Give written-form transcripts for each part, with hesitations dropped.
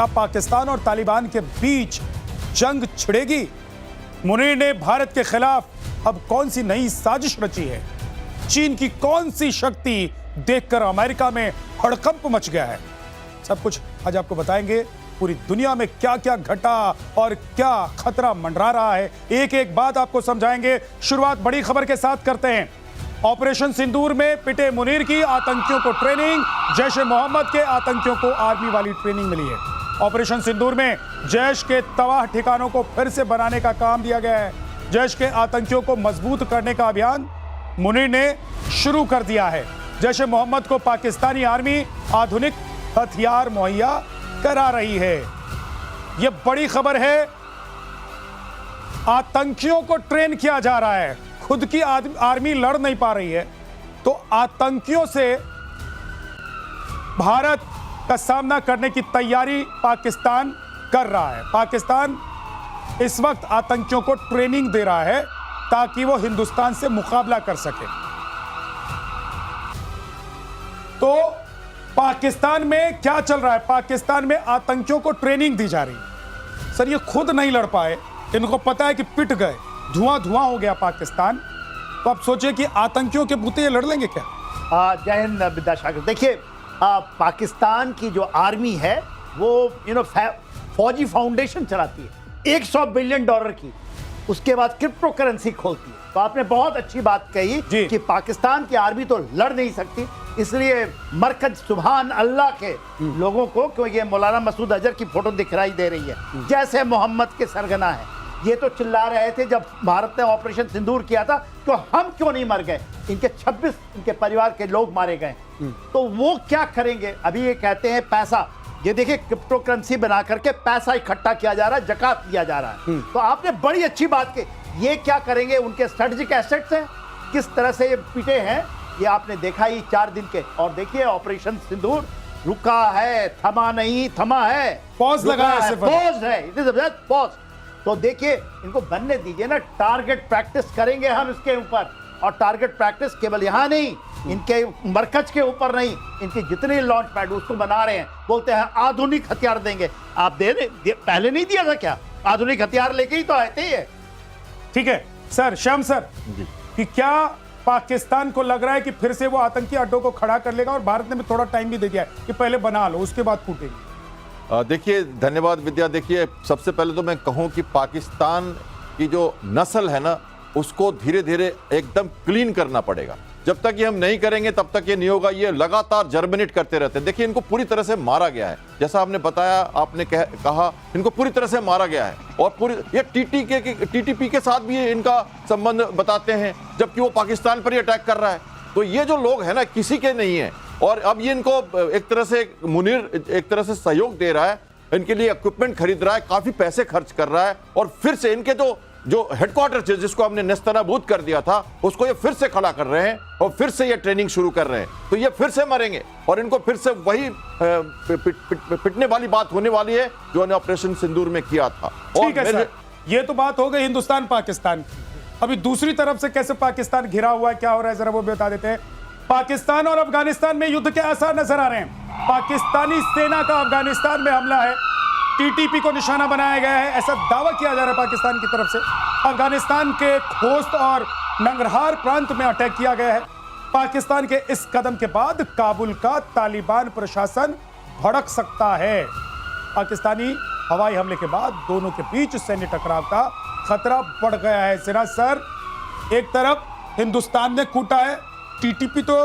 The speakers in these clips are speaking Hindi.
क्या पाकिस्तान और तालिबान के बीच जंग छिड़ेगी? मुनीर ने भारत के खिलाफ अब कौन सी नई साजिश रची है? चीन की कौन सी शक्ति देखकर अमेरिका में हड़कंप मच गया है? सब कुछ आज आपको बताएंगे। पूरी दुनिया में क्या क्या घटा और क्या खतरा मंडरा रहा है, एक एक बात आपको समझाएंगे। शुरुआत बड़ी खबर के साथ करते हैं। ऑपरेशन सिंदूर में पिटे मुनीर की आतंकियों को ट्रेनिंग, जैश ए मोहम्मद के आतंकियों को आर्मी वाली ट्रेनिंग मिली है। ऑपरेशन सिंदूर में जैश के तबाह ठिकानों को फिर से बनाने का काम दिया गया है। जैश के आतंकियों को मजबूत करने का अभियान मुनीर ने शुरू कर दिया है। जैश ए मोहम्मद को पाकिस्तानी आर्मी आधुनिक हथियार मुहैया करा रही है। यह बड़ी खबर है। आतंकियों को ट्रेन किया जा रहा है, खुद की आर्मी लड़ नहीं पा रही है, तो आतंकियों से भारत का सामना करने की तैयारी पाकिस्तान कर रहा है। पाकिस्तान इस वक्त आतंकियों को ट्रेनिंग दे रहा है ताकि वो हिंदुस्तान से मुकाबला कर सके। तो पाकिस्तान में क्या चल रहा है? पाकिस्तान में आतंकियों को ट्रेनिंग दी जा रही है। सर, ये खुद नहीं लड़ पाए, इनको पता है कि पिट गए, धुआं धुआं हो गया पाकिस्तान, तो आप सोचिए कि आतंकियों के बूते ये लड़ लेंगे क्या? जय हिंद विद्यासागर। देखिए, पाकिस्तान की जो आर्मी है वो फौजी फाउंडेशन चलाती है $100 बिलियन की, उसके बाद क्रिप्टो करेंसी खोलती है। तो आपने बहुत अच्छी बात कही कि पाकिस्तान की आर्मी तो लड़ नहीं सकती, इसलिए मरकज सुभान अल्लाह के लोगों को, क्योंकि ये मौलाना मसूद अजहर की फोटो दिखाई दे रही है, जैसे मोहम्मद के सरगना है, ये तो चिल्ला रहे थे जब भारत ने ऑपरेशन सिंदूर किया था तो हम क्यों नहीं मर गए, इनके 26 इनके परिवार के लोग मारे गए। तो वो क्या करेंगे? अभी ये कहते हैं पैसा, ये देखिए क्रिप्टो करेंसी बना करके पैसा इकट्ठा किया जा रहा है, जकात दिया जा रहा है। तो आपने बड़ी अच्छी बात की। ये क्या करेंगे? उनके स्ट्रेटेजिक एसेट्स हैं, किस तरह से ये पिटे हैं ये आपने देखा ही 4 दिन के। और देखिए ऑपरेशन सिंदूर रुका है, थमा नहीं, थमा है, पॉज लगा है, पॉज है, इट इज अ पॉज। तो देखिए इनको बनने दीजिए ना, टारगेट प्रैक्टिस करेंगे हम इसके ऊपर। और टारगेट प्रैक्टिस केवल यहाँ नहीं, इनके मरकज के ऊपर नहीं, इनके जितने लॉन्च पैड उसको बना रहे हैं, बोलते हैं आधुनिक हथियार देंगे। आप पहले नहीं दिया था क्या? आधुनिक हथियार लेके ही तो आए थे ये। ठीक है सर, श्याम सर, कि क्या पाकिस्तान को लग रहा है कि फिर से वो आतंकी अड्डों को खड़ा कर लेगा? और भारत ने भी थोड़ा टाइम भी दे दिया है कि पहले बना लो, उसके बाद फूटेंगे। देखिए, धन्यवाद विद्या। देखिए, सबसे पहले तो मैं कहूं कि पाकिस्तान की जो नस्ल है ना, उसको धीरे धीरे एकदम क्लीन करना पड़ेगा। जब तक ये हम नहीं करेंगे तब तक ये नहीं होगा। ये लगातार जर्मिनेट करते रहते हैं। देखिए, इनको पूरी तरह से मारा गया है, जैसा आपने बताया, आपने कहा इनको पूरी तरह से मारा गया है। और पूरी ये टीटीपी के साथ भी इनका संबंध बताते हैं, जबकि वो पाकिस्तान पर ही अटैक कर रहा है। तो ये जो लोग हैं ना, किसी के नहीं है। और अब ये इनको एक तरह से मुनीर एक तरह से सहयोग दे रहा है, इनके लिए इक्विपमेंट खरीद रहा है, काफी पैसे खर्च कर रहा है। और फिर से इनके जो हेडक्वार्टर जिसको हमने नेस्तनाबूद कर दिया था, उसको ये फिर से खड़ा कर रहे हैं और फिर से ये ट्रेनिंग शुरू कर रहे हैं। तो ये फिर से मरेंगे और इनको फिर से वही पिटने वाली बात होने वाली है जो इन्होंने ऑपरेशन सिंदूर में किया था। ठीक है सर, ये तो बात हो गई हिंदुस्तान पाकिस्तान की। अभी दूसरी तरफ से कैसे पाकिस्तान घिरा हुआ है, क्या हो रहा है, जरा वो बता देते हैं। पाकिस्तान और अफगानिस्तान में युद्ध के आसार नजर आ रहे हैं। पाकिस्तानी सेना का अफगानिस्तान में हमला है, टीटीपी को निशाना बनाया गया है, ऐसा दावा किया जा रहा है पाकिस्तान की तरफ से। अफगानिस्तान के खोस्त और नंगरहार प्रांत में अटैक किया गया है। पाकिस्तान के इस कदम के बाद काबुल का तालिबान प्रशासन भड़क सकता है। पाकिस्तानी हवाई हमले के बाद दोनों के बीच सैन्य टकराव का खतरा बढ़ गया है। सिराज सर, एक तरफ हिंदुस्तान ने कूटा है, टीटीपी तो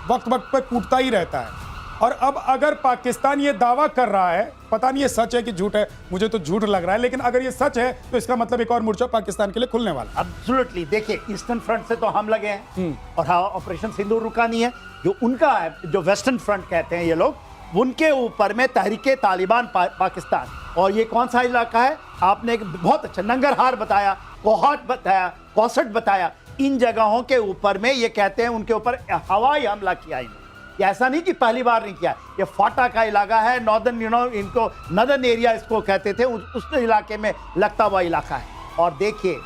वक्त वक्त पर कूटता ही रहता है। और अब अगर पाकिस्तान ये दावा कर रहा है, पता नहीं ये सच है कि झूठ है, मुझे तो झूठ लग रहा है, लेकिन अगर ये सच है तो इसका मतलब एक और मोर्चा पाकिस्तान के लिए खुलने वाला। एब्सोल्युटली। देखिए, ईस्टर्न फ्रंट से तो हम लगे हैं और हाँ, ऑपरेशन सिंदूर रुका नहीं है। जो उनका है, जो वेस्टर्न फ्रंट कहते हैं ये लोग, उनके ऊपर में तहरीके तालिबान पाकिस्तान। और ये कौन सा इलाका है? आपने एक बहुत अच्छा नंगरहार बताया, कोहाट बताया, कौसट बताया। इन जगहों के ऊपर में ये कहते हैं उनके ऊपर हवाई हमला किया इन्होंने। ऐसा नहीं कि पहली बार नहीं किया, ये फाटा का इलाका है, नॉर्दर्न इनको नदर्न एरिया इसको कहते थे, उस इलाके में लगता हुआ इलाका है। और देखिए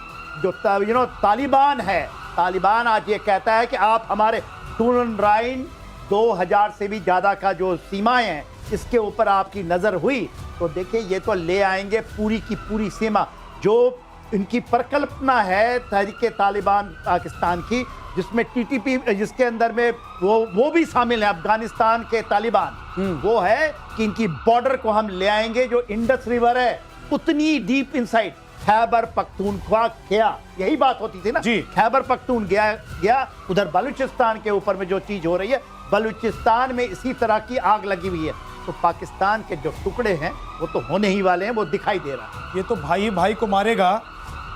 जो तालिबान है, तालिबान आज ये कहता है कि आप हमारे टूरन राइन 2000 से भी ज़्यादा का जो सीमाएं हैं इसके ऊपर आपकी नजर हुई तो देखिए ये तो ले आएंगे पूरी की पूरी सीमा। जो इनकी परिकल्पना है तहरीके तालिबान पाकिस्तान की, जिसमें टीटीपी, जिसके अंदर में वो भी शामिल है, अफगानिस्तान के तालिबान, वो है कि इनकी बॉर्डर को हम ले आएंगे जो इंडस रिवर है उतनी डीप इनसाइड खैबर पख्तूनख्वा गया, यही बात होती थी ना जी। खैबर पख्तून गया उधर बलूचिस्तान के ऊपर में जो चीज हो रही है, बलूचिस्तान में इसी तरह की आग लगी हुई है। तो पाकिस्तान के जो टुकड़े हैं वो तो होने ही वाले हैं, वो दिखाई दे रहा है। ये तो भाई भाई को मारेगा,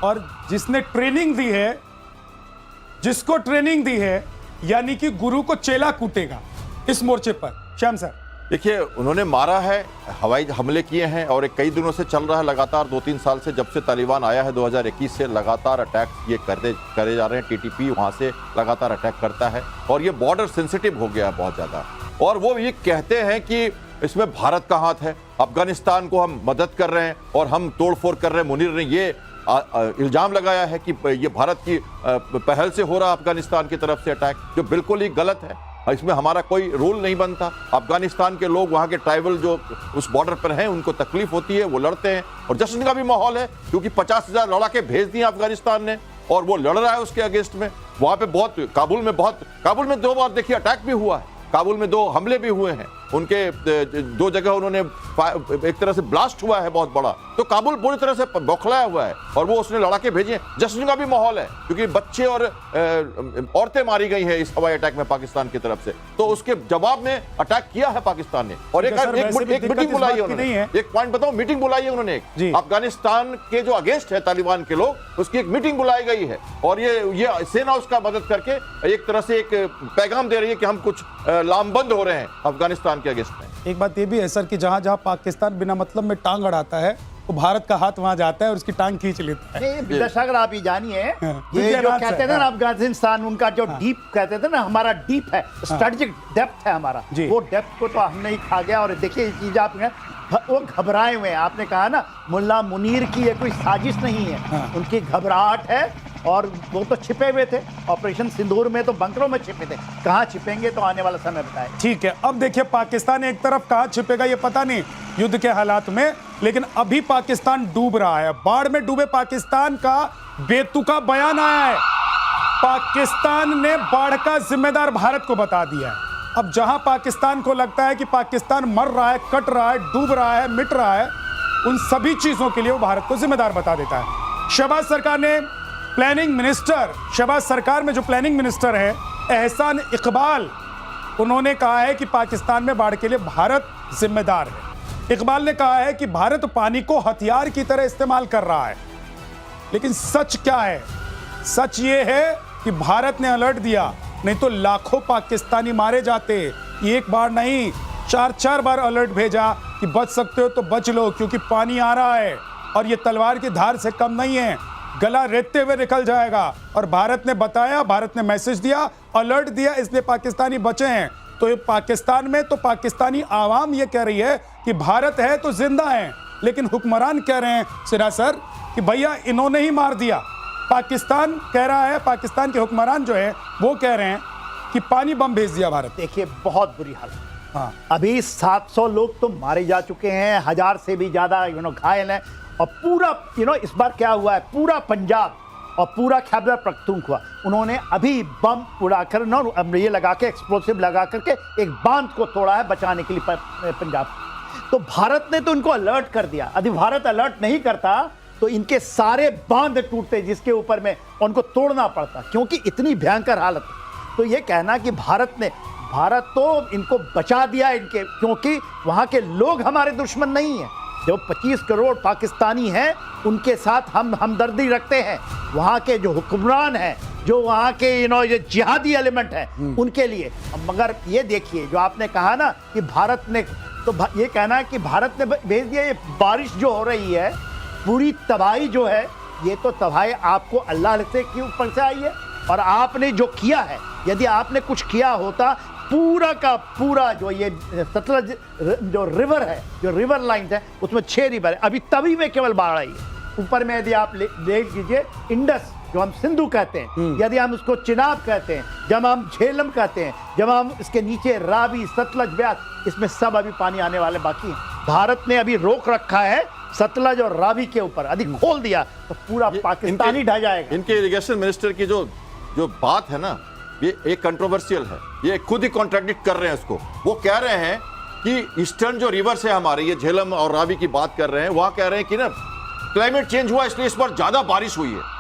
और जिसने ट्रेनिंग दी है, जिसको ट्रेनिंग दी है, यानी कि गुरु को चेला कूटेगा इस मोर्चे पर। श्याम सर, देखिए, उन्होंने मारा है, हवाई हमले किए हैं, और एक कई दिनों से चल रहा है लगातार, 2-3 साल से, जब से तालिबान आया है 2021 से लगातार अटैक ये करे जा रहे हैं। टीटीपी वहाँ से लगातार अटैक करता है और ये बॉर्डर सेंसिटिव हो गया है बहुत ज़्यादा। और वो ये कहते हैं कि इसमें भारत का हाथ है, अफगानिस्तान को हम मदद कर रहे हैं और हम तोड़फोड़ कर रहे हैं। मुनीर ने ये इल्जाम लगाया है कि ये भारत की पहल से हो रहा अफगानिस्तान की तरफ से अटैक, जो बिल्कुल ही गलत है। इसमें हमारा कोई रोल नहीं बनता। अफगानिस्तान के लोग, वहाँ के ट्राइबल जो उस बॉर्डर पर हैं, उनको तकलीफ होती है, वो लड़ते हैं, और जश्न का भी माहौल है क्योंकि 50,000 लड़ाके भेज दिए अफगानिस्तान ने और वो लड़ रहा है उसके अगेंस्ट में। वहाँ पे काबुल में 2 बार देखिए अटैक भी हुआ है, काबुल में 2 हमले भी हुए हैं, उनके 2 जगह उन्होंने एक तरह से ब्लास्ट हुआ है बहुत बड़ा। तो काबुल पूरी तरह से बौखलाया हुआ है और वो उसने लड़ाके भेजे हैं। जश्न का भी माहौल है क्योंकि बच्चे और औरतें मारी गई हैं इस हवाई अटैक में पाकिस्तान की तरफ से। तो उसके जवाब में अटैक किया है पाकिस्तान ने, और एक मीटिंग बुलाई है उन्होंने। एक पॉइंट बताओ, मीटिंग बुलाई है उन्होंने, अफगानिस्तान के जो अगेंस्ट है तालिबान के लोग, उसकी एक मीटिंग बुलाई गई है, और ये सेना उसका मदद करके एक तरह से एक पैगाम दे रही है कि हम कुछ लामबंद हो रहे हैं अफगानिस्तान के अगेंस्ट में। एक बात ये भी है सर कि जहां जहां पाकिस्तान बिना मतलब में टांग अड़ाता है, तो भारत का हाथ वहां जाता है और उसकी टांग खींच लेता है। नहीं विद्यासागर, आप ये जानिए, ये जो कहते थे ना अफगानिस्तान, उनका जो डीप कहते थे ना, हमारा डीप है, स्ट्रेटेजिक डेप्थ है हमारा, वो डेप्थ को तो हमने ही खा गया। और देखिए ये चीज आप वो घबराए हुए हैं। आपने कहा ना मुल्ला मुनीर की ये कोई साजिश नहीं है, उनकी घबराहट है, और वो तो छिपे हुए थे ऑपरेशन सिंदूर में, तो बंकरों में छिपे थे। कहाँ छिपेंगे तो आने वाला समय बताए। ठीक है, अब देखिए पाकिस्तान एक तरफ कहाँ छिपेगा ये पता नहीं युद्ध के हालात में, लेकिन अभी पाकिस्तान डूब रहा है। बाढ़ में डूबे पाकिस्तान का बेतुका बयान आया है। पाकिस्तान ने बाढ़ का जिम्मेदार भारत को बता दिया है। अब जहां पाकिस्तान को लगता है कि पाकिस्तान मर रहा है, कट रहा है, डूब रहा है, मिट रहा है, उन सभी चीजों के लिए वो भारत को जिम्मेदार बता देता है। शहबाज सरकार ने प्लानिंग मिनिस्टर, शहबाज सरकार में जो प्लानिंग मिनिस्टर है एहसान इकबाल, उन्होंने कहा है कि पाकिस्तान में बाढ़ के लिए भारत जिम्मेदार है। इकबाल ने कहा है कि भारत पानी को हथियार की तरह इस्तेमाल कर रहा है। लेकिन सच क्या है? सच ये है कि भारत ने अलर्ट दिया, नहीं तो लाखों पाकिस्तानी मारे जाते। एक बार नहीं, 4 बार अलर्ट भेजा कि बच सकते हो तो बच लो, क्योंकि पानी आ रहा है और ये तलवार की धार से कम नहीं है, गला रेतते हुए निकल जाएगा। और भारत ने बताया, भारत ने मैसेज दिया, अलर्ट दिया, इसलिए पाकिस्तानी बचे हैं। तो ये पाकिस्तान में तो पाकिस्तानी आवाम ये कह रही है कि भारत है तो जिंदा है, लेकिन हुक्मरान कह रहे हैं सिराज सर कि भैया इन्होंने ही मार दिया। पाकिस्तान कह रहा है, पाकिस्तान के हुक्मरान जो है वो कह रहे हैं कि पानी बम भेज दिया भारत। देखिए बहुत बुरी हालत। हाँ, अभी 700 लोग तो मारे जा चुके हैं, 1000 से भी ज्यादा घायल हैं, और पूरा इस बार क्या हुआ है, पूरा पंजाब और पूरा खैबर पख्तूनख्वा उन्होंने अभी बम उड़ाकर ना ये लगा के, एक्सप्लोसिव लगा करके एक बांध को तोड़ा है बचाने के लिए पंजाब। तो भारत ने तो इनको अलर्ट कर दिया। यदि भारत अलर्ट नहीं करता तो इनके सारे बांध टूटते, जिसके ऊपर में उनको तोड़ना पड़ता, क्योंकि इतनी भयंकर हालत। तो ये कहना कि भारत तो इनको बचा दिया इनके, क्योंकि वहाँ के लोग हमारे दुश्मन नहीं हैं। जो 25 करोड़ पाकिस्तानी हैं उनके साथ हम हमदर्दी रखते हैं। वहाँ के जो हुक्मरान हैं, जो वहाँ के ये जिहादी एलिमेंट हैं, उनके लिए। मगर ये देखिए जो आपने कहा ना कि भारत ने, तो ये कहना है कि भारत ने भेज दिया। ये बारिश जो हो रही है, पूरी तबाही जो है, ये तो तबाही आपको अल्लाह से के ऊपर से आई है। और आपने जो किया है, यदि आपने कुछ किया होता, पूरा का पूरा जो ये सतलज जो रिवर है, जो रिवर लाइन है, उसमें 6 रिवर है, अभी तभी में केवल बाढ़ आई है। ऊपर में यदि आप देख लीजिए, इंडस जो हम सिंधु कहते हैं, यदि हम उसको चिनाब कहते हैं, जब हम झेलम कहते हैं, जब हम इसके नीचे रावी, सतलज, ब्यास, इसमें सब अभी पानी आने वाले बाकी हैं। भारत ने अभी रोक रखा है सतलज और रावी के ऊपर, यदि खोल दिया तो पूरा पाकिस्तान ही ढह जाएगा। इनके इरिगेशन मिनिस्टर की जो बात है ना, ये एक कंट्रोवर्शियल है, ये खुद ही कॉन्ट्रडिक्ट कर रहे हैं उसको। वो कह रहे हैं कि ईस्टर्न जो रिवर्स है हमारे, ये झेलम और रावी की बात कर रहे हैं, वहां कह रहे हैं कि ना क्लाइमेट चेंज हुआ इसलिए इस पर ज्यादा बारिश हुई है।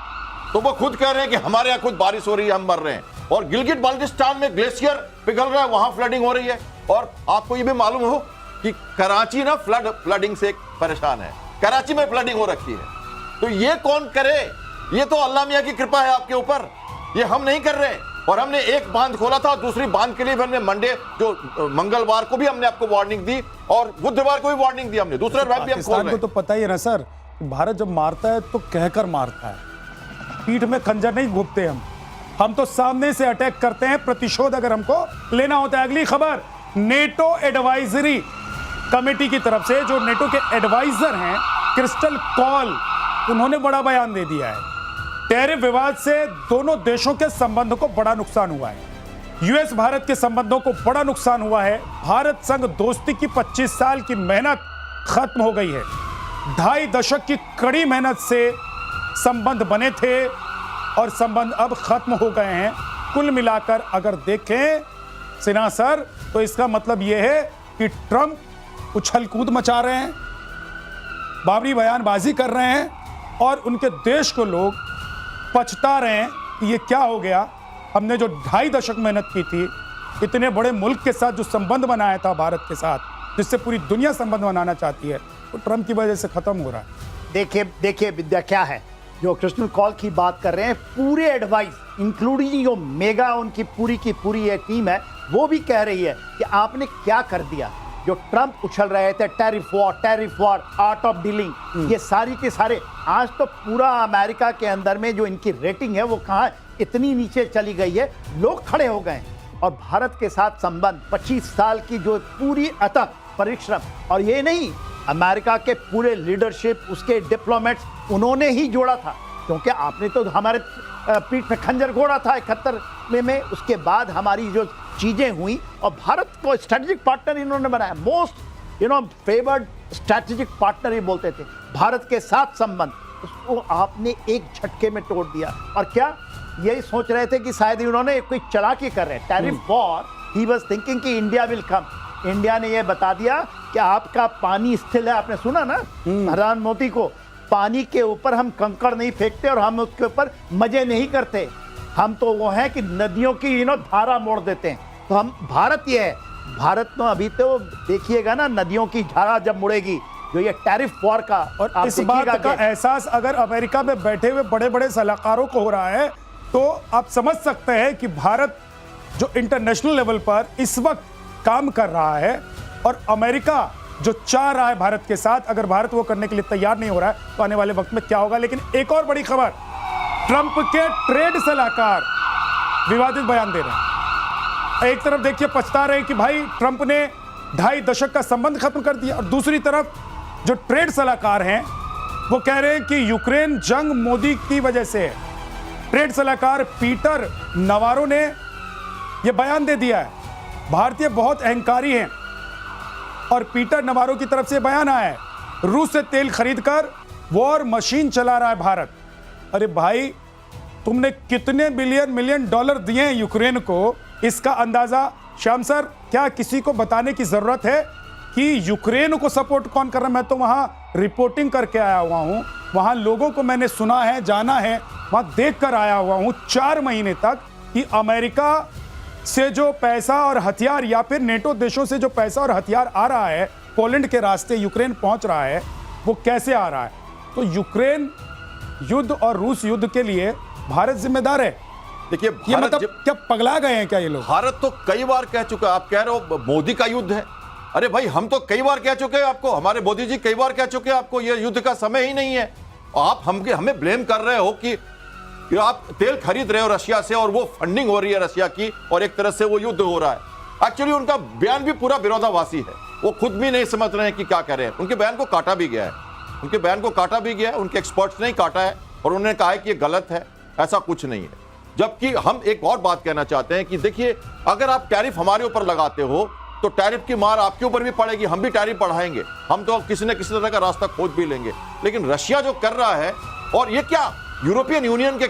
तो वो खुद कह रहे हैं कि हमारे यहाँ खुद बारिश हो रही है, हम मर रहे हैं। और गिलगिट बाल्टिस्तान में ग्लेशियर पिघल रहा है, वहां फ्लडिंग हो रही है। और आपको ये भी मालूम हो कि कराची ना फ्लडिंग से परेशान है, कराची में फ्लडिंग हो रखी है। तो ये कौन करे? ये तो अल्लाह मियां की कृपा है आपके ऊपर, ये हम नहीं कर रहे। और हमने एक बांध खोला था, दूसरी बांध के लिए हमने मंगलवार को भी हमने आपको वार्निंग दी और बुधवार को भी वार्निंग दी हमने, दूसरा रैप भी हम खोल रहे हैं। को तो पता ही है ना सर, भारत जब मारता है तो कहकर मारता है, पीठ में खंजर नहीं घोंपते हम तो सामने से अटैक करते हैं, प्रतिशोध अगर हमको लेना होता है। अगली खबर, नेटो एडवाइजरी कमेटी की तरफ से, जो नेटो के एडवाइजर हैं क्रिस्टल कॉल, उन्होंने बड़ा बयान दे दिया है। टैरिफ विवाद से दोनों देशों के संबंधों को बड़ा नुकसान हुआ है, यूएस भारत के संबंधों को बड़ा नुकसान हुआ है। भारत संग दोस्ती की 25 साल की मेहनत खत्म हो गई है। 2.5 दशक की कड़ी मेहनत से संबंध बने थे और संबंध अब खत्म हो गए हैं। कुल मिलाकर अगर देखें सिन्हा सर, तो इसका मतलब यह है कि ट्रंप उछल कूद मचा रहे हैं, बाबरी बयानबाजी कर रहे हैं और उनके देश को लोग पछता रहे हैं कि ये क्या हो गया। हमने जो 2.5 दशक मेहनत की थी, इतने बड़े मुल्क के साथ जो संबंध बनाया था भारत के साथ, जिससे पूरी दुनिया संबंध बनाना चाहती है, वो ट्रंप की वजह से खत्म हो रहा है। देखिए विद्या क्या है, जो क्रिस्टल कॉल की बात कर रहे हैं, पूरे एडवाइस इंक्लूडिंग जो मेगा उनकी पूरी ये टीम है, वो भी कह रही है कि आपने क्या कर दिया। जो ट्रंप उछल रहे थे tariff war, art of dealing, ये सारी के सारे, आज तो पूरा अमेरिका के अंदर में जो इनकी रेटिंग है वो कहाँ इतनी नीचे चली गई है, लोग खड़े हो गए हैं। और भारत के साथ संबंध 25 साल की जो पूरी अथक परिश्रम, और ये नहीं, अमेरिका के पूरे लीडरशिप, उसके डिप्लोमेट्स, उन्होंने ही जोड़ा था, क्योंकि आपने तो हमारे पीठ में खंजर घोड़ा था 71 में। उसके बाद हमारी जो चीजें हुई और भारत को स्ट्रेटेजिक पार्टनर इन्होंने बनाया, मोस्ट फेवर्ड स्ट्रेटेजिक पार्टनर ही बोलते थे। भारत के साथ संबंध, उसको आपने एक झटके में तोड़ दिया। और क्या यही सोच रहे थे कि शायद उन्होंने कोई चालाकी कर रहे हैं, tariff war, he was thinking कि इंडिया विल कम। इंडिया ने यह बता दिया कि आपका पानी स्थिर है। आपने सुना ना प्रधानमंत्री को, पानी के ऊपर हम कंकड़ नहीं फेंकते और हम उसके ऊपर मजे नहीं करते, हम तो वो है कि नदियों की धारा मोड़ देते हैं। तो हम भारत ये है, भारत तो अभी तो देखिएगा ना, नदियों की धारा जब मुड़ेगी, जो ये टैरिफ वॉर का, और इस बात का एहसास अगर अमेरिका में बैठे हुए बड़े बड़े सलाहकारों को हो रहा है, तो आप समझ सकते हैं कि भारत जो इंटरनेशनल लेवल पर इस वक्त काम कर रहा है और अमेरिका जो चाह रहा है भारत के साथ, अगर भारत वो करने के लिए तैयार नहीं हो रहा है तो आने वाले वक्त में क्या होगा। लेकिन एक और बड़ी खबर, ट्रंप के ट्रेड सलाहकार विवादित बयान दे रहे हैं। एक तरफ देखिए पछता रहे कि भाई ट्रंप ने 2.5 दशक का संबंध खत्म कर दिया, और दूसरी तरफ जो ट्रेड सलाहकार हैं वो कह रहे हैं कि यूक्रेन जंग मोदी की वजह से है। ट्रेड सलाहकार पीटर नवारो ने यह बयान दे दिया है, भारतीय बहुत अहंकारी हैं, और पीटर नवारो की तरफ से बयान आया है, रूस से तेल खरीदकर वॉर मशीन चला रहा है भारत। अरे भाई, तुमने कितने मिलियन डॉलर दिए हैं यूक्रेन को, इसका अंदाजा श्याम सर क्या किसी को बताने की जरूरत है कि यूक्रेन को सपोर्ट कौन कर रहा है? मैं तो वहां रिपोर्टिंग करके आया हुआ हूं, वहां लोगों को मैंने सुना है, जाना है, वहां देख कर आया हुआ हूं 4 महीने तक कि अमेरिका से जो पैसा और हथियार, या फिर नेटो देशों से जो पैसा और हथियार आ रहा है, पोलैंड के रास्ते यूक्रेन पहुंच रहा है, वो कैसे आ रहा है। तो यूक्रेन युद्ध और रूस युद्ध के लिए भारत जिम्मेदार है। देखिए, ये मतलब क्या पगला गए हैं क्या ये लोग? भारत तो कई बार कह चुका है, आप कह रहे हो मोदी का युद्ध है, अरे भाई हम तो कई बार कह चुके हैं आपको, हमारे मोदी जी कई बार कह चुके हैं आपको, ये युद्ध का समय ही नहीं है। आप हमें ब्लेम कर रहे हो कि आप तेल खरीद रहे हो रशिया से और वो फंडिंग हो रही है रशिया की, और एक तरह से वो युद्ध हो रहा है। एक्चुअली उनका बयान भी पूरा विरोधाभासी है, वो खुद भी नहीं समझ रहे हैं कि क्या कह रहे हैं। उनके बयान को काटा भी गया है, उनके बयान को काटा भी गया है, उनके एक्सपर्ट्स ने ही काटा है और उन्होंने कहा है कि ये गलत है। ऐसा कुछ नहीं है। जबकि हम एक और बात कहना चाहते हैं कि देखिए, अगर आप टैरिफ हमारे ऊपर लगाते हो तो टैरिफ की मार आपके ऊपर भी पड़ेगी, हम भी टैरिफ बढ़ाएंगे, हम तो किसी न किसी तरह का रास्ता खोज भी लेंगे। लेकिन रशिया जो कर रहा है, और ये क्या यूरोपियन यूनियन के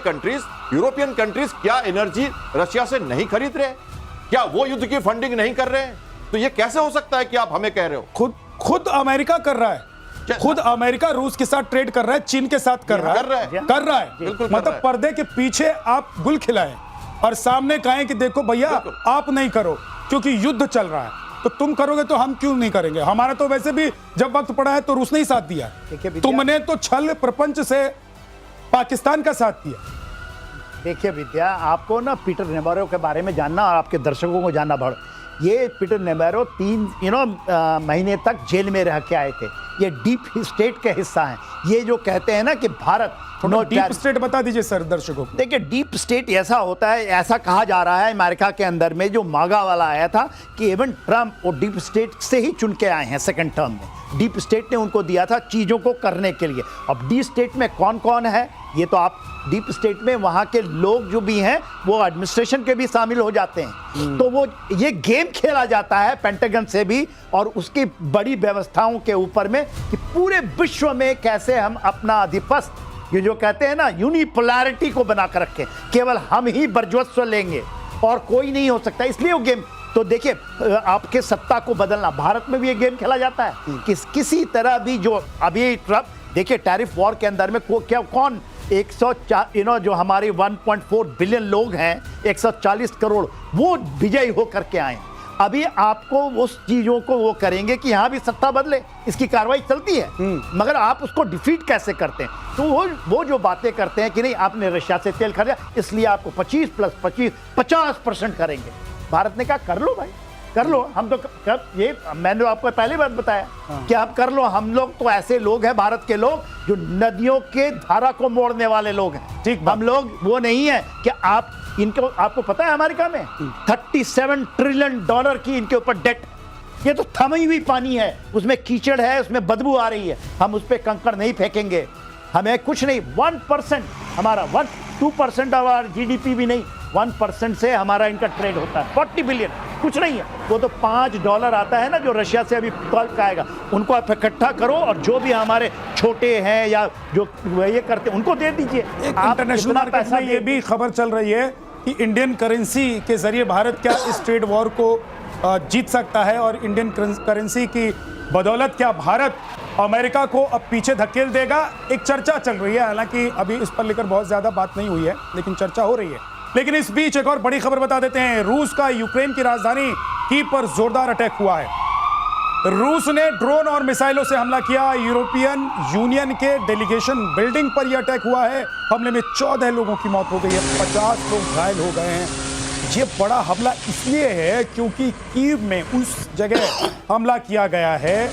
यूरोपियन कंट्रीज क्या एनर्जी रशिया से नहीं खरीद रहे? क्या वो युद्ध की फंडिंग नहीं कर रहे हैं? तो ये कैसे हो सकता है कि आप हमें कह रहे हो? खुद अमेरिका कर रहा है, खुद अमेरिका रूस के साथ ट्रेड कर रहा है, चीन के साथ कर रहा है, बिल्कुल कर रहा मतलब है। पर्दे के पीछे आप गुल खिलाएं और सामने कहें कि देखो भैया आप नहीं करो क्योंकि युद्ध चल रहा है, तो तुम करोगे तो हम क्यों नहीं करेंगे? हमारा तो वैसे भी जब वक्त पड़ा है तो रूस ने ही साथ दिया है, तुमने तो छल प्रपंच से पाकिस्तान का साथ दिया। देखिए विद्या, आपको ना पीटर नेवारो के बारे में जानना और आपके दर्शकों को जानना बढ़, ये पीटर नेवारो 3 महीने तक जेल में रह के आए थे। ये डीप स्टेट के हिस्सा हैं। ये जो कहते हैं ना कि भारत डीप स्टेट बता दीजिए सर दर्शकों को। देखिए, डीप स्टेट ऐसा होता है, ऐसा कहा जा रहा है अमेरिका के अंदर में जो मागा वाला आया था कि इवन ट्रंप वो डीप स्टेट से ही चुन के आए हैं सेकंड टर्म में। डीप स्टेट ने उनको दिया था चीज़ों को करने के लिए। अब डीप स्टेट में कौन कौन है ये तो आप, डीप स्टेट में वहाँ के लोग जो भी हैं वो एडमिनिस्ट्रेशन के भी शामिल हो जाते हैं। तो वो ये गेम खेला जाता है पेंटागन से भी और उसकी बड़ी व्यवस्थाओं के ऊपर में कि पूरे विश्व में कैसे हम अपना आधिपत्य, ये जो कहते हैं ना यूनिपोलैरिटी को बनाकर रखें, केवल हम ही वर्चस्व लेंगे और कोई नहीं हो सकता। इसलिए वो गेम, तो देखिए आपके सत्ता को बदलना, भारत में भी ये गेम खेला जाता है कि किसी तरह भी जो अभी ट्रंप, देखिए टैरिफ वॉर के अंदर में कौन 104 जो हमारे 1.4 बिलियन लोग हैं, 140 करोड़ वो विजयी होकर के आए। अभी आपको उस चीजों को वो करेंगे कि यहाँ भी सत्ता बदले, इसकी कार्रवाई चलती है, मगर आप उसको डिफीट कैसे करते हैं? तो वो जो बातें करते हैं कि नहीं आपने रशिया से तेल खरीदा इसलिए आपको 25 + 25 50% करेंगे। भारत ने कहा कर लो भाई, कर लो, हम तो कब ये मैंने आपको पहली बार बताया कि आप कर लो। हम लोग तो ऐसे लोग हैं, भारत के लोग जो नदियों के धारा को मोड़ने वाले लोग हैं। ठीक, हम लोग वो नहीं है कि आप इनको, आपको पता है अमेरिका में 37 ट्रिलियन डॉलर की इनके ऊपर डेट, ये तो थमी हुई पानी है, उसमें कीचड़ है, उसमें बदबू आ रही है, हम उस पर कंकड़ नहीं फेंकेंगे, हमें कुछ नहीं। 1% हमारा 2% हमारा जीडीपी भी नहीं, 1% से हमारा इनका ट्रेड होता है, 40 बिलियन, कुछ नहीं है। वो तो $5 आता है ना जो रशिया से अभी कल आएगा, उनको आप इकट्ठा करो और जो भी हमारे छोटे हैं या जो ये करते हैं उनको दे दीजिए। इंटरनेशनल मार्केट में ये भी खबर चल रही है कि इंडियन करेंसी के जरिए भारत क्या इस ट्रेड वॉर को जीत सकता है और इंडियन करेंसी की बदौलत क्या भारत अमेरिका को अब पीछे धकेल देगा। एक चर्चा चल रही है, हालांकि अभी इस पर लेकर बहुत ज्यादा बात नहीं हुई है, लेकिन चर्चा हो रही है। लेकिन इस बीच एक और बड़ी खबर बता देते हैं, रूस का यूक्रेन की राजधानी कीव पर जोरदार अटैक हुआ है। रूस ने ड्रोन और मिसाइलों से हमला किया, यूरोपियन यूनियन के डेलीगेशन बिल्डिंग पर यह अटैक हुआ है। हमले में 14 लोगों की मौत हो गई है, 50 लोग घायल हो गए हैं। ये बड़ा हमला इसलिए है क्योंकि कीव में उस जगह हमला किया गया है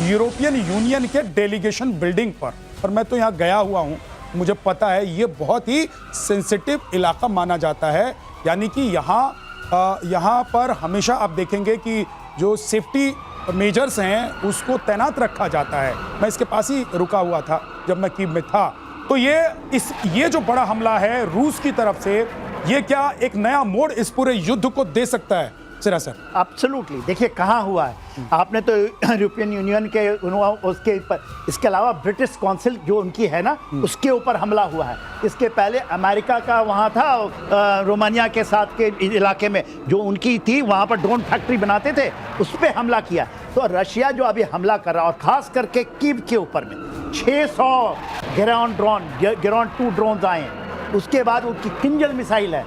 यूरोपियन यूनियन के डेलीगेशन बिल्डिंग पर, और मैं तो यहाँ गया हुआ हूँ, मुझे पता है ये बहुत ही सेंसिटिव इलाका माना जाता है। यानी कि यहाँ पर हमेशा आप देखेंगे कि जो सेफ्टी मेजर्स हैं उसको तैनात रखा जाता है। मैं इसके पास ही रुका हुआ था जब मैं कीव में था। तो ये जो बड़ा हमला है रूस की तरफ से, ये क्या एक नया मोड़ इस पूरे युद्ध को दे सकता है सिरा सर? एब्सोल्युटली। देखिए कहाँ हुआ है, आपने तो यूरोपियन यूनियन के उसके ऊपर, इसके अलावा ब्रिटिश काउंसिल जो उनकी है ना उसके ऊपर हमला हुआ है। इसके पहले अमेरिका का वहाँ था रोमानिया के साथ के इलाके में जो उनकी थी, वहाँ पर ड्रोन फैक्ट्री बनाते थे, उस पर हमला किया। तो रशिया जो अभी हमला कर रहा है और खास करके कीव के ऊपर में 600 ग्राउंड 2 ड्रोन आए हैं। उसके बाद उनकी किंजल मिसाइल है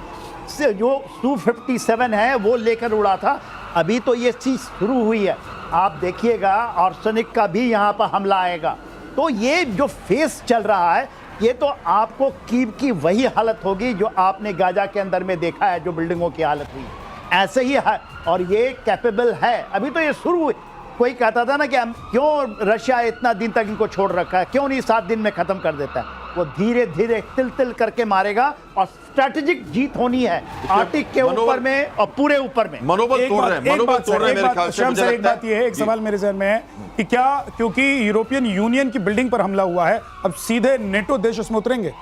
जो Su-57 है वो लेकर उड़ा था। अभी तो ये चीज़ शुरू हुई है, आप देखिएगा आर्सेनिक का भी यहाँ पर हमला आएगा। तो ये जो फेस चल रहा है ये तो आपको कीव की वही हालत होगी जो आपने गाजा के अंदर में देखा है, जो बिल्डिंगों की हालत हुई ऐसे ही है। और ये कैपेबल है, अभी तो ये शुरू हुई। कोई कहता था ना कि क्यों रशिया इतना दिन तक इनको छोड़ रखा है, क्यों नहीं 7 दिन में खत्म कर देता है। वो धीरे धीरे तिल तिल करके मारेगा और स्ट्रेटेजिक जीत होनी है आर्टिक के ऊपर में और पूरे ऊपर में। मनोबल तोड़ रहे हैं मेरे ख्याल से। एक बात ये है, एक सवाल मेरे जहन में है कि क्या क्योंकि यूरोपियन यूनियन की बिल्डिंग पर हमला हुआ है अब सीधे नेटो देश उसमें उतरेंगे?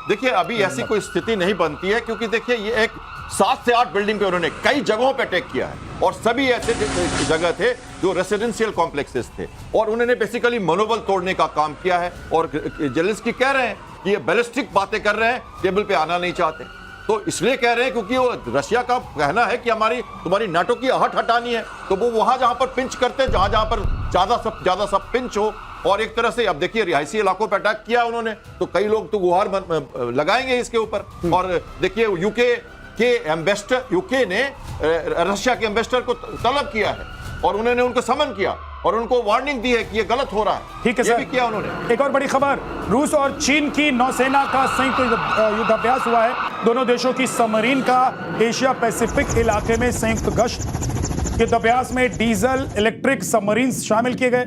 देखिए अभी ऐसी कोई स्थिति नहीं बनती है, क्योंकि देखिए ये एक 7 से 8 बिल्डिंग पे उन्होंने कई जगहों पे अटैक किया है, और सभी ऐसे जगह थे जो रेसिडेंशियल कॉम्प्लेक्सेस थे, और उन्होंने बेसिकली मनोबल तोड़ने का काम किया है। और जेलेंस्की कह रहे हैं कि ये बैलिस्टिक बातें कर रहे हैं, टेबल पे आना नहीं चाहते, तो इसलिए कह रहे हैं क्योंकि वो रशिया का कहना है कि तुम्हारी नाटो की आहट हटानी है, तो वो वहां जहां पर पिंच करते हैं, जहां पर ज्यादा सब पिंच हो। और एक तरह से अब देखिए रिहायशी इलाकों पर अटैक किया उन्होंने, तो कई लोग तो गुहार लगाएंगे इसके ऊपर। और देखिए यूके ने रशिया के एम्बेसडर को तलब किया है, और उन्होंने उनको समन किया और उनको वार्निंग दी है कि ये गलत हो रहा है। ठीक है ये सर, भी किया उन्होंने। एक और बड़ी खबर, रूस और चीन की नौसेना का संयुक्त युद्धाभ्यास हुआ है। दोनों देशों की सबमरीन का एशिया पैसिफिक इलाके में संयुक्त गश्त। युद्धाभ्यास में डीजल इलेक्ट्रिक सबमरीन शामिल किए गए।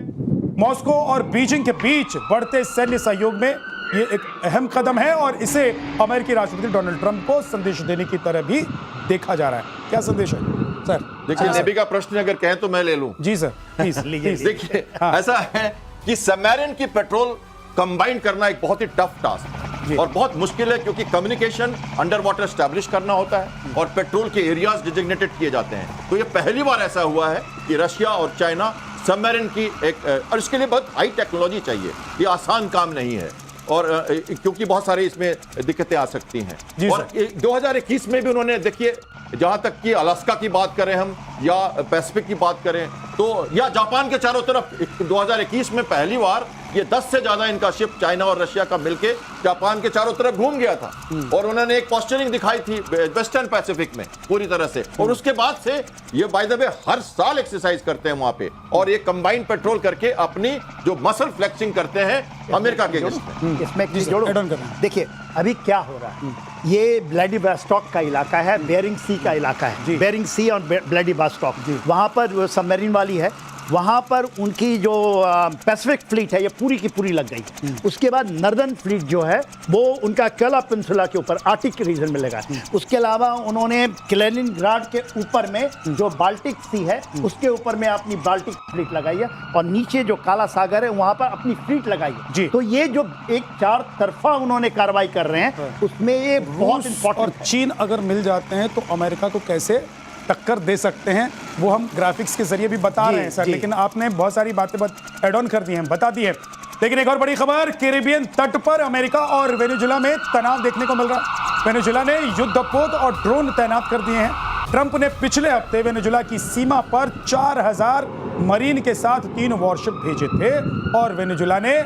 मॉस्को और बीजिंग के बीच बढ़ते सैन्य सहयोग में ये एक अहम कदम है, और इसे अमेरिकी राष्ट्रपति डोनाल्ड ट्रंप को संदेश देने की तरह भी देखा जा रहा है। क्या संदेश है सर? देखिए नेवी का प्रश्न अगर कहें तो मैं ले लूं। जी सर, प्लीज देखिए ऐसा है कि सबमरीन की पेट्रोल कंबाइन करना एक बहुत ही टफ टास्क है और बहुत मुश्किल है, क्योंकि कम्युनिकेशन अंडर वाटर स्टैब्लिश करना होता है और पेट्रोल के एरियाज डिजिग्नेटेड किए जाते हैं। तो ये पहली बार ऐसा हुआ है कि रशिया और चाइना सबमरीन की और इसके लिए बहुत हाई टेक्नोलॉजी चाहिए, ये आसान काम नहीं है, और क्योंकि बहुत सारे इसमें दिक्कतें आ सकती हैं। और 2021 में भी उन्होंने, देखिए जहां तक कि अलास्का की बात करें हम, या पैसिफिक की बात करें, तो या जापान के चारों तरफ 2021 में पहली बार ये 10 से ज्यादा इनका शिप चाइना और रशिया का मिलके जापान के चारों तरफ घूम गया था, और उन्होंने एक पोस्चरिंग दिखाई थी वेस्टर्न पैसिफिक में पूरी तरह से। और उसके बाद से ये बाय द वे हर साल एक्सरसाइज करते हैं वहां पे, और ये कंबाइंड पेट्रोल करके अपनी जो मसल फ्लेक्सिंग करते हैं अमेरिका के अगेंस्ट में। इसमें एक चीज जोड़ो। देखिए अभी क्या हो रहा है, ये व्लादिवोस्टॉक का इलाका है, बेरिंग सी का इलाका है, बेरिंग सी और व्लादिवोस्टॉक, वहां पर सबमरीन वाली है। वहाँ पर उनकी जो पैसिफिक फ्लीट है ये पूरी की पूरी लग गई। उसके बाद नर्दर्न फ्लीट जो है वो उनका केला पेनिनसुला के ऊपर आर्टिक रीजन में लगा है। उसके अलावा उन्होंने कैलिनिनग्राड के ऊपर में जो बाल्टिक सी है उसके ऊपर में अपनी बाल्टिक फ्लीट लगाई है, और नीचे जो काला सागर है वहाँ पर अपनी फ्लीट लगाई है। तो ये जो एक चार तरफा उन्होंने कार्रवाई कर रहे हैं उसमें ये बहुत इंपॉर्टेंट। और चीन अगर मिल जाते हैं तो अमेरिका को कैसे टक्कर दे सकते हैं वो हम ग्राफिक्स के जरिए भी बता रहे हैं सर, लेकिन आपने बहुत सारी बातें ऐड ऑन कर दी हैं, बता दी है। लेकिन एक और बड़ी खबर, कैरिबियन तट पर अमेरिका और वेनेजुएला में तनाव देखने को मिल रहा है। वेनेजुएला ने युद्धपोत और ड्रोन तैनात कर दिए हैं। ट्रंप ने पिछले हफ्ते वेनेजुएला की सीमा पर 4000 मरीन के साथ 3 वॉरशिप भेजे थे, और वेनेजुएला ने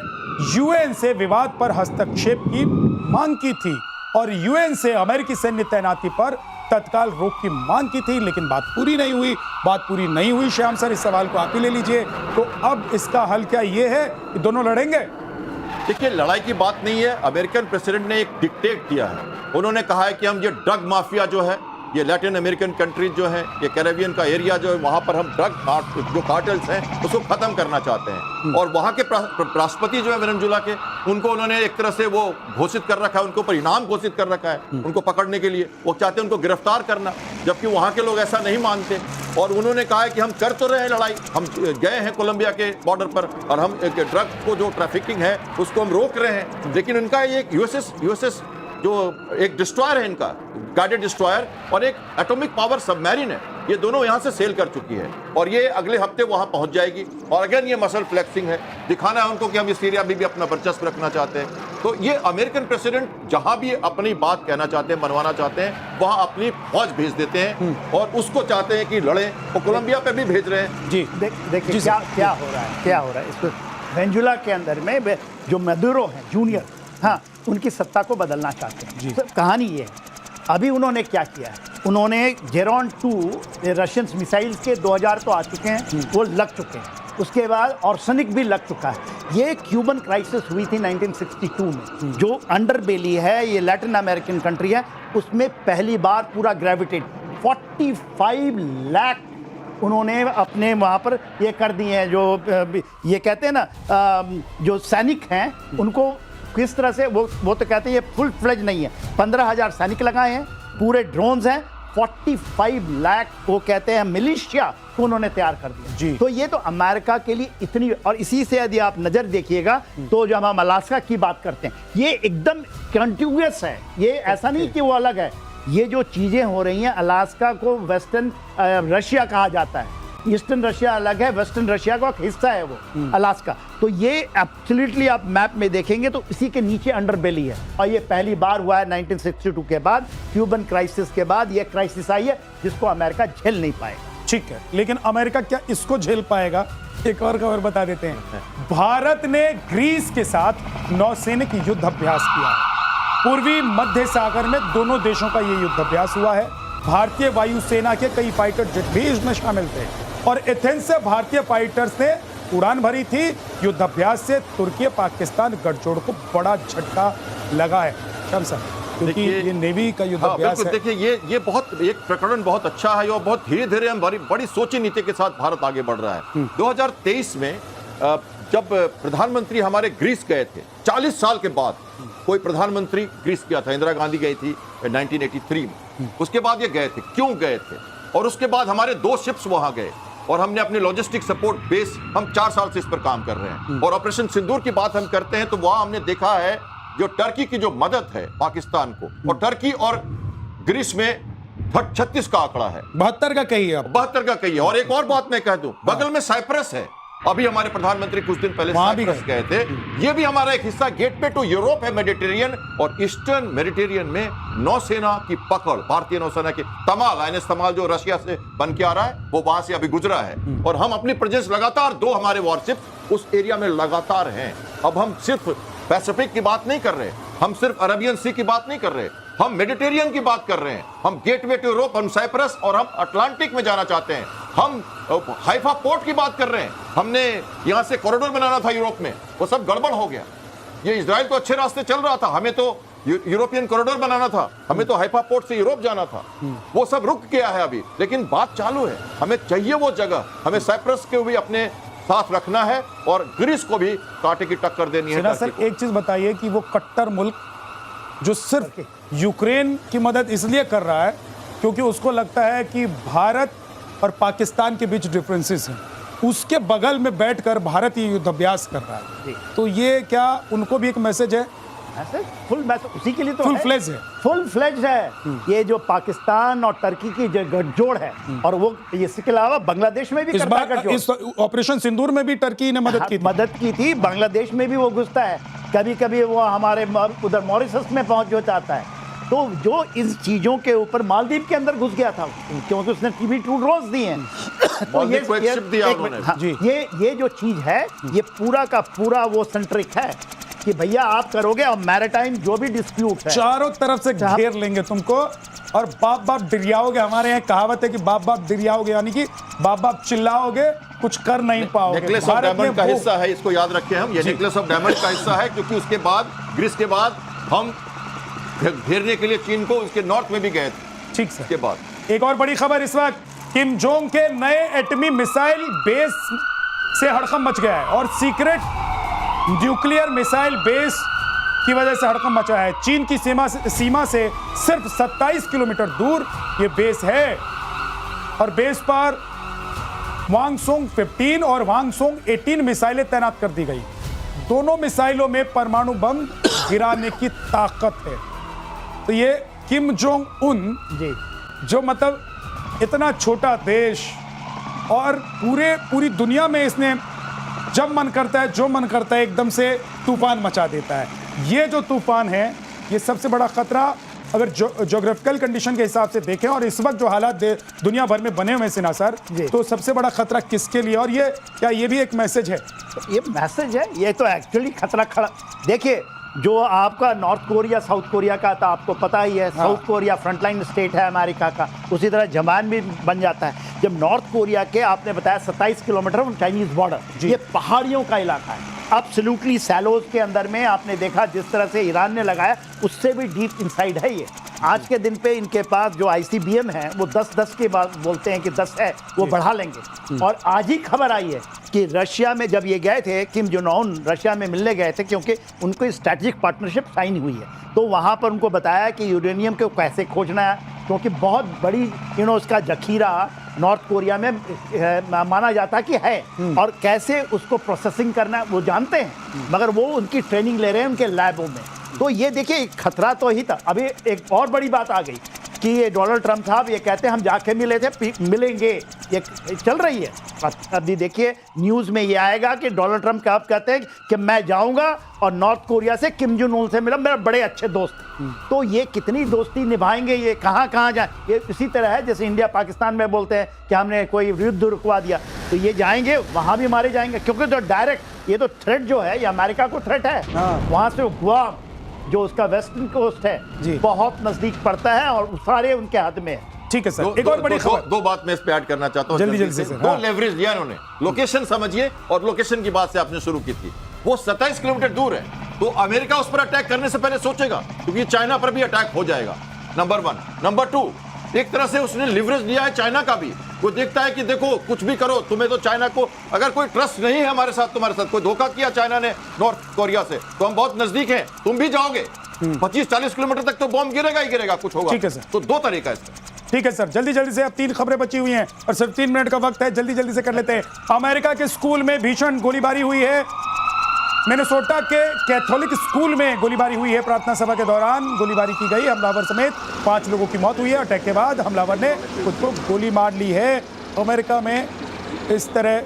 यूएन से विवाद पर हस्तक्षेप की मांग की थी, और यूएन से अमेरिकी सैन्य तैनाती पर तत्काल रोक की मांग की थी, लेकिन बात पूरी नहीं हुई। श्याम सर, इस सवाल को आप ही ले लीजिए। तो अब इसका हल क्या ये है कि दोनों लड़ेंगे? देखिए लड़ाई की बात नहीं है। अमेरिकन प्रेसिडेंट ने एक डिक्टेट दिया है। उन्होंने कहा है कि हम ये ड्रग माफिया जो है, ये लैटिन अमेरिकन कंट्रीज जो है, ये कैरेबियन का एरिया जो है, वहां पर हम ड्रग जो कार्टेल्स हैं उसको खत्म करना चाहते हैं। और वहां के राष्ट्रपति जो है वेनेजुएला के, उनको उन्होंने एक तरह से वो घोषित कर रखा है, उनको पर इनाम घोषित कर रखा है उनको पकड़ने के लिए। वो चाहते हैं उनको गिरफ्तार करना, जबकि वहां के लोग ऐसा नहीं मानते। और उन्होंने कहा है कि हम कर तो रहे हैं लड़ाई, हम गए हैं कोलंबिया के बॉर्डर पर और हम एक ड्रग को जो ट्रैफिकिंग है उसको हम रोक रहे हैं। लेकिन उनका ये यूएसएस जो एक डिस्ट्रॉयर है, इनका गाइडेड डिस्ट्रॉयर, और एक एटॉमिक पावर सबमरीन है, ये दोनों यहां से सेल कर चुकी है, और ये अगले हफ्ते वहां पहुंच जाएगी। और अगेन ये मसल फ्लेक्सिंग है, दिखाना है उनको कि हम इस एरिया में भी अपना वर्चस्व रखना चाहते हैं। तो ये अमेरिकन प्रेसिडेंट जहां भी अपनी बात कहना चाहते हैं, मनवाना चाहते हैं, वहां अपनी फौज भेज देते हैं और उसको चाहते हैं कि लड़े। वो कोलंबिया पे भी भेज रहे हैं। जी देखिए क्या हो रहा है इसको वेनेजुएला के अंदर में जो मदुरो है जूनियर, हाँ, उनकी सत्ता को बदलना चाहते हैं। तो कहानी ये है, अभी उन्होंने क्या किया है, उन्होंने जेरॉन 2 रशियन मिसाइल्स के 2000 तो आ चुके हैं, वो लग चुके हैं। उसके बाद ऑर्सेनिक भी लग चुका है। ये क्यूबन क्राइसिस हुई थी 1962 में, जो अंडरबेली है, ये लैटिन अमेरिकन कंट्री है, उसमें पहली बार पूरा ग्रेविटेट 45 लाख उन्होंने अपने वहाँ पर ये कर दिए हैं। जो ये कहते हैं ना, जो सैनिक हैं उनको किस तरह से वो तो कहते हैं ये फुल फ्लेज नहीं है। 15,000 सैनिक लगाए हैं, पूरे ड्रोन्स हैं, 45 लाख वो कहते हैं मिलिशिया को उन्होंने तैयार कर दिया। जी। तो ये तो अमेरिका के लिए इतनी, और इसी से यदि आप नजर देखिएगा तो जब हम अलास्का की बात करते हैं, ये एकदम कंटिन्यूअस है, ये ऐसा नहीं कि वो अलग है। ये जो चीजें हो रही हैं, अलास्का को वेस्टर्न रशिया कहा जाता है, ईस्टर्न रशिया अलग है, वेस्टर्न रशिया का एक हिस्सा है वो अलास्का। तो ये एब्सोल्युटली आप मैप में देखेंगे तो इसी के नीचे अंडरबेली है, और ये पहली बार हुआ है 1962 के बाद, क्यूबन क्राइसिस के बाद ये क्राइसिस आई है जिसको अमेरिका झेल नहीं पाएगा। ठीक है, लेकिन अमेरिका क्या इसको झेल पाएगा? एक और खबर बता देते हैं। भारत ने ग्रीस के साथ नौसैनिक युद्ध अभ्यास किया है। पूर्वी मध्य सागर में दोनों देशों का ये युद्ध अभ्यास हुआ है। भारतीय वायुसेना के कई फाइटर जेट भी इसमें शामिल थे, और एथेंस से भारतीय फाइटर्स ने उड़ान भरी थी। युद्ध अभ्यास से तुर्की पाकिस्तान गठजोड़ को बड़ा झटका लगा है, शम्स, क्योंकि ये नेवी का युद्ध अभ्यास है। देखिए ये बहुत एक प्रकरण बहुत अच्छा है, और बहुत धीरे धीरे हम बड़ी सोची नीति के साथ भारत आगे बढ़ रहा है। 2023 में जब प्रधानमंत्री हमारे ग्रीस गए थे, 40 साल के बाद कोई प्रधानमंत्री ग्रीस गया था, इंदिरा गांधी गई थी 1983 में। उसके बाद ये गए थे, क्यों गए थे? और उसके बाद हमारे 2 शिप्स वहां गए, और हमने अपने लॉजिस्टिक सपोर्ट बेस, हम 4 साल से इस पर काम कर रहे हैं। और ऑपरेशन सिंदूर की बात हम करते हैं तो वहां हमने देखा है जो टर्की की जो मदद है पाकिस्तान को, और टर्की और ग्रीस में 36 का आंकड़ा है, 72 का कही है, 72 का कही है। और एक और बात मैं कह दूं, बगल में साइप्रस है, अभी हमारे प्रधानमंत्री कुछ दिन पहले साइप्रस गए थे। ये भी हमारा एक हिस्सा, गेटवे टू यूरोप है मेडिटेरियन, और ईस्टर्न मेडिटेरियन में नौसेना की पकड़, भारतीय नौसेना की तमाल, आईएनएस तमाल जो रशिया से बन के आ रहा है, वो वहां से अभी गुजरा है। और हम अपनी प्रेजेंस लगातार, 2 हमारे वॉरशिप उस एरिया में लगातार हैं। अब हम सिर्फ पैसिफिक की बात नहीं कर रहे, हम सिर्फ अरेबियन सी की बात नहीं कर रहे, हम मेडिटेरियन की बात कर रहे हैं। हम गेटवे टू यूरोप, हम साइप्रस, और हम अटलांटिक में जाना चाहते हैं। हम हाइफा पोर्ट की बात कर रहे हैं। हमने यहां से कॉरिडोर बनाना था यूरोप में, वो सब गड़बड़ हो गया। ये इजराइल तो अच्छे रास्ते चल रहा था, हमें तो यूरोपियन कॉरिडोर बनाना था, हमें तो हाइफा पोर्ट से यूरोप जाना था, वो सब रुक गया है अभी। लेकिन बात चालू है, हमें चाहिए वो जगह, हमें साइप्रस को भी अपने साथ रखना है, और ग्रीस को भी कांटे की टक्कर देनी है। सर एक चीज बताइए कि वो कट्टर मुल्क जो सिर्फ यूक्रेन की मदद इसलिए कर रहा है क्योंकि उसको लगता है कि भारत और पाकिस्तान के बीच डिफरेंसेस हैं, उसके बगल में बैठकर भारत ये युद्ध अभ्यास कर रहा है, तो ये क्या उनको भी एक मैसेज है? फुल मैसेज उसी के लिए तो फुल फ्लेज है, फुल फ्लेज है। ये जो पाकिस्तान और टर्की की जो गठजोड़ है, और वो इसके अलावा बांग्लादेश में भी इस बार इस ऑपरेशन सिंदूर में भी टर्की ने मदद की थी, बांग्लादेश में भी वो घुसता है, कभी कभी वो हमारे उधर मॉरिशस में पहुंच जाता है। तो जो इस चीजों के ऊपर मालदीव के अंदर घुस गया था, क्योंकि उसने TB2 ड्रोन्स दिए हैं। तो ये जो चीज है, ये पूरा का पूरा वो सेंट्रिक है कि भैया आप करोगे, और मैरिटाइम जो भी डिस्प्यूट है चारों तरफ से घेर लेंगे तुमको, और बाप बाप डिरियाओगे। हमारे यहाँ कहावत है कि बाप बाप डिरियाओगे, यानी कि बाप बाप चिल्लाओगे, कुछ कर नहीं पाओगे। नेकलेस ऑफ डायमंड का हिस्सा है, इसको याद रखें हम, ये नेकलेस ऑफ डायमंड का हिस्सा है, क्योंकि उसके बाद ग्रीस के बाद हम घेरने के लिए चीन को उसके नॉर्थ में भी गए थे। ठीक सर। के बाद एक और बड़ी खबर इस वक्त, किम जोंग के नए एटमी मिसाइल बेस से हड़कंप मच गया है, और सीक्रेट न्यूक्लियर मिसाइल बेस की वजह से हड़कंप मचा है। चीन की सीमा से सिर्फ 27 किलोमीटर दूर ये बेस है, और बेस पर वांगसोंग 15 और वांगसोंग 18 मिसाइलें तैनात कर दी गई। दोनों मिसाइलों में परमाणु बम गिराने की ताकत है। तो ये किम जोंग उन जी, जो मतलब इतना छोटा देश, और पूरी दुनिया में इसने जब मन करता है, जो मन करता है, एकदम से तूफान मचा देता है। ये जो तूफान है, ये सबसे बड़ा खतरा अगर ज्योग्राफिकल कंडीशन के हिसाब से देखें, और इस वक्त जो हालात दुनिया भर में बने हुए हैं ना सर, तो सबसे बड़ा खतरा किसके लिए? और ये क्या ये भी एक मैसेज है? ये मैसेज है, ये तो एक्चुअली खतरा खड़ा। देखिए, जो आपका नॉर्थ कोरिया साउथ कोरिया का था, आपको पता ही है, साउथ कोरिया फ्रंटलाइन स्टेट है अमेरिका का, उसी तरह जापान भी बन जाता है। जब नॉर्थ कोरिया के आपने बताया 27 किलोमीटर चाइनीज बॉर्डर, ये पहाड़ियों का इलाका है, एब्सोल्युटली सैलोज के अंदर में आपने देखा जिस तरह से ईरान ने लगाया, उससे भी डीप इनसाइड है ये। आज के दिन पे इनके पास जो ICBM है वो 10-10 के बाद बोलते हैं कि 10 है, वो बढ़ा लेंगे। और आज ही खबर आई है कि रशिया में जब ये गए थे, किम जोंग उन रशिया में मिलने गए थे, क्योंकि उनको स्ट्रैटेजिक पार्टनरशिप साइन हुई है, तो वहाँ पर उनको बताया कि यूरेनियम को कैसे खोजना है, क्योंकि बहुत बड़ी उसका जखीरा नॉर्थ कोरिया में माना जाता कि है, और कैसे उसको प्रोसेसिंग करना है वो जानते हैं, मगर वो उनकी ट्रेनिंग ले रहे हैं उनके लैबों में। तो ये देखिए खतरा तो ही था। अभी एक और बड़ी बात आ गई कि ये डोनाल्ड ट्रंप साहब ये कहते हैं हम जाके मिले थे, मिलेंगे, ये चल रही है। अभी देखिए न्यूज़ में ये आएगा कि डोनाल्ड ट्रंप कब कहते हैं कि मैं जाऊंगा और नॉर्थ कोरिया से किम जोंग उन से मिला, मेरा बड़े अच्छे दोस्त हैं। तो ये कितनी दोस्ती निभाएंगे, ये कहाँ कहाँ जाए। ये इसी तरह है जैसे इंडिया पाकिस्तान में बोलते हैं कि हमने कोई युद्ध रुकवा दिया, तो ये जाएंगे वहाँ भी मारे जाएंगे, क्योंकि तो डायरेक्ट ये तो थ्रेट जो है ये अमेरिका को थ्रेट है। वहाँ से गुआम जो उसका वेस्टर्न कोस्ट है बहुत नजदीक पड़ता है और सारे उनके हाथ में है। ठीक है सर, एक और बड़ी खबर। दो बात मैं इस पे ऐड करना चाहता हूं जल्दी से सर। दो लेवरेज दिया इन्होंने। लोकेशन समझिए, और लोकेशन की बात से आपने शुरू की थी, वो 27 किलोमीटर दूर है, तो अमेरिका उस पर अटैक करने से पहले सोचेगा, क्योंकि चाइना पर भी अटैक हो जाएगा, नंबर 1। नंबर 2, एक तरह से उसने लिवरेज लिया है चाइना का भी। वो देखता है कि देखो कुछ भी करो, तुम्हें तो चाइना को अगर कोई ट्रस्ट नहीं है हमारे साथ, तुम्हारे साथ कोई धोखा किया चाइना ने नॉर्थ कोरिया से, तो हम बहुत नजदीक हैं, तुम भी जाओगे 25-40 किलोमीटर तक तो बॉम्ब गिरेगा ही गिरेगा, कुछ होगा। ठीक है सर। तो दो तरीका है इसका। ठीक है सर, जल्दी जल्दी से, अब 3 खबरें बची हुई हैं और सिर्फ 3 मिनट का वक्त है, जल्दी जल्दी से कर लेते हैं। अमेरिका के स्कूल में भीषण गोलीबारी हुई है। मिनेसोटा के कैथोलिक स्कूल में गोलीबारी हुई है। प्रार्थना सभा के दौरान गोलीबारी की गई, हमलावर समेत 5 लोगों की मौत हुई है। अटैक के बाद हमलावर ने खुद को गोली मार ली है। अमेरिका में इस तरह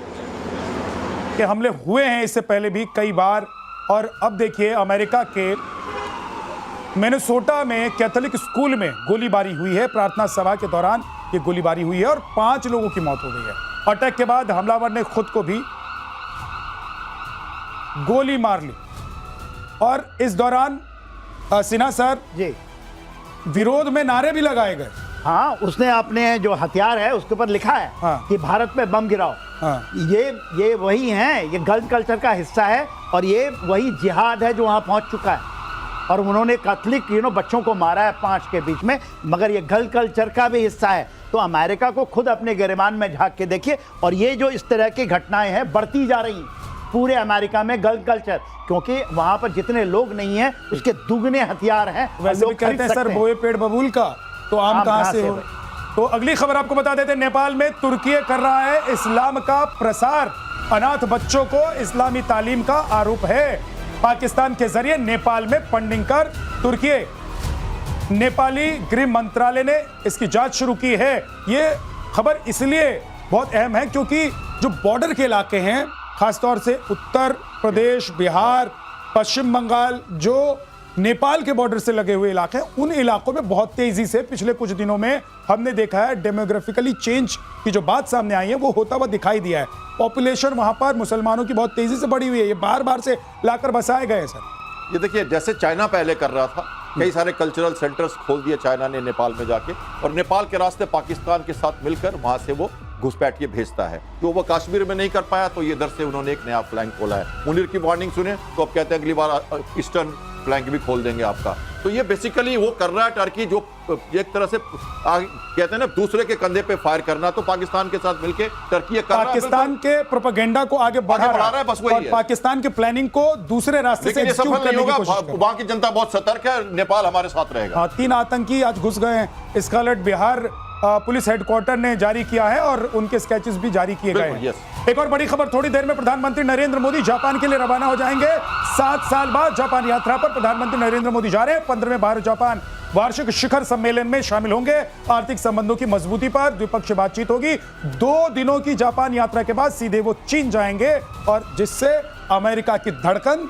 के हमले हुए हैं इससे पहले भी कई बार, और अब देखिए अमेरिका के मिनेसोटा में कैथोलिक स्कूल में गोलीबारी हुई है। प्रार्थना सभा के दौरान ये गोलीबारी हुई है और 5 लोगों की मौत हो गई है। अटैक के बाद हमलावर ने खुद को भी गोली मार ली, और इस दौरान सिन्हा सर जी विरोध में नारे भी लगाए गए। हाँ, उसने अपने जो हथियार है उसके ऊपर लिखा है कि भारत पे बम गिराओ। ये वही है, ये गल्फ कल्चर का हिस्सा है, और ये वही जिहाद है जो वहाँ पहुँच चुका है। और उन्होंने कैथोलिक बच्चों को मारा है 5 के बीच में, मगर ये गल्फ कल्चर का भी हिस्सा है। तो अमेरिका को खुद अपने गिरेबान में झांक के देखिए, और ये जो इस तरह की घटनाएं हैं बढ़ती जा रही हैं पूरे अमेरिका में। गल्फ कल्चर, क्योंकि वहां पर जितने लोग नहीं हैं उसके दुगने हथियार हैं। वैसे भी कहते हैं सर बोए पेड़ बबूल का, तो आम कहां से हो। तो अगली खबर आपको बता देते हैं, नेपाल में तुर्की कर रहा है इस्लाम का प्रसार। अनाथ बच्चों को इस्लामी तालीम का आरोप है। पाकिस्तान के जरिए नेपाल में फंडिंग कर तुर्की, नेपाली गृह मंत्रालय ने इसकी जांच शुरू की है। ये खबर इसलिए बहुत अहम है क्योंकि जो बॉर्डर के इलाके हैं, खासतौर से उत्तर प्रदेश, बिहार, पश्चिम बंगाल, जो नेपाल के बॉर्डर से लगे हुए इलाके हैं, उन इलाकों में बहुत तेजी से पिछले कुछ दिनों में हमने देखा है डेमोग्राफिकली चेंज की जो बात सामने आई है वो होता हुआ दिखाई दिया है। पॉपुलेशन वहां पर मुसलमानों की बहुत तेजी से बढ़ी हुई है। ये बार बार से लाकर बसाए गए सर। ये देखिए, जैसे चाइना पहले कर रहा था, कई सारे कल्चरल सेंटर्स खोल दिए चाइना ने नेपाल में जाके, और नेपाल के रास्ते पाकिस्तान के साथ मिलकर वहां से वो घुसपैठिए भेजता है। जो वो कश्मीर में नहीं कर पाया तो ये इधर से उन्होंने एक नया फ्लैंक खोला है। मुनीर की वार्निंग सुने तो अब कहते हैं अगली बार ईस्टर्न फ्लैंक भी खोल देंगे आपका। तो ये बेसिकली वो कर रहा है टर्की, जो एक तरह से कहते हैं ना दूसरे के कंधे पे फायर करना, तो पाकिस्तान के साथ मिलकर टर्की पाकिस्तान के प्रोपेगेंडा को आगे बढ़ा रहा है, बस वही है। पाकिस्तान के प्लानिंग को दूसरे रास्ते से सफल नहीं होगा। वहां की जनता बहुत सतर्क है, नेपाल हमारे साथ रहेगा। 3 आतंकी आज घुस गए हैं। स्कारलेट बिहार पुलिस हेडक्वार्टर ने जारी किया है और उनके स्केचेस भी जारी किए गए हैं। एक और बड़ी खबर, थोड़ी देर में प्रधानमंत्री नरेंद्र मोदी जापान के लिए रवाना हो जाएंगे। 7 साल बाद जापान यात्रा पर प्रधानमंत्री नरेंद्र मोदी जा रहे हैं। 15वें भारत जापान वार्षिक शिखर सम्मेलन में शामिल होंगे। आर्थिक संबंधों की मजबूती पर द्विपक्षीय बातचीत होगी। 2 दिनों की जापान यात्रा के बाद सीधे वो चीन जाएंगे, और जिससे अमेरिका की धड़कन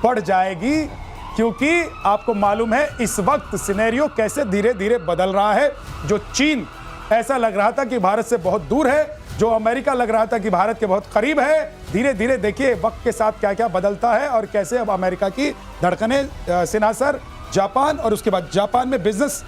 बढ़ जाएगी, क्योंकि आपको मालूम है इस वक्त सिनेरियो कैसे धीरे धीरे बदल रहा है। जो चीन ऐसा लग रहा था कि भारत से बहुत दूर है, जो अमेरिका लग रहा था कि भारत के बहुत करीब है, धीरे धीरे देखिए वक्त के साथ क्या क्या बदलता है और कैसे अब अमेरिका की धड़कनें। सिन्हा सर, जापान और उसके बाद जापान में बिजनेस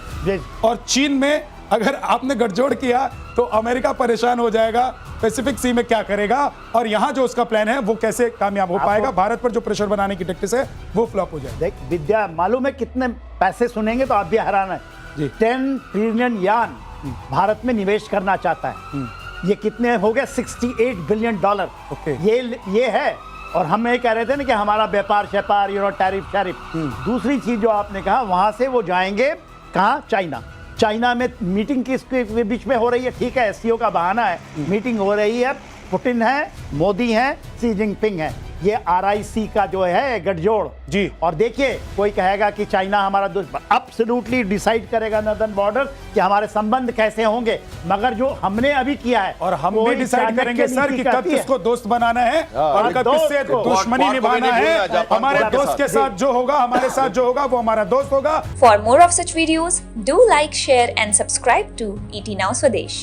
और चीन में अगर आपने गठजोड़ किया तो अमेरिका परेशान हो जाएगा। पैसिफिक सी में क्या करेगा, और यहाँ जो उसका प्लान है वो कैसे कामयाब हो पाएगा। भारत पर जो प्रेशर बनाने की टैक्टिस है वो फ्लॉप हो जाएगा। देख विद्या, मालूम है कितने पैसे सुनेंगे तो आप भी हैरान है। 10 ट्रिलियन यान भारत में निवेश करना चाहता है। ये कितने हो गए? $68 बिलियन। ये है। और हम ये कह रहे थे ना कि हमारा व्यापार शैपार टैरिफ शैरिफ। दूसरी चीज जो आपने कहा, वहां से वो जाएंगे कहाँ? चाइना। चाइना में मीटिंग किसके बीच में हो रही है? ठीक है, एससीओ का बहाना है, मीटिंग हो रही है, पुतिन है, मोदी है, शी जिनपिंग है, ये आरआईसी का जो है गठजोड़ जी। और देखिए कोई कहेगा कि चाइना हमारा दोस्त, एब्सोल्युटली डिसाइड करेगा नॉर्दर्न बॉर्डर कि हमारे संबंध कैसे होंगे, मगर जो हमने अभी किया है और हम भी कोई डिसाइड चाणक्य करेंगे सर नीति कि कब कहती है। किसको दोस्त बनाना है और कब दोस्त किससे को। दुश्मनी क्वाड को भी निभाना नहीं है। भूलना, जापान हमारे क्वाड के दोस्त के साथ। साथ जो होगा, हमारे साथ जो होगा, वो हमारा दोस्त होगा। For more of such videos, do like, share and subscribe to ET Now Swadesh.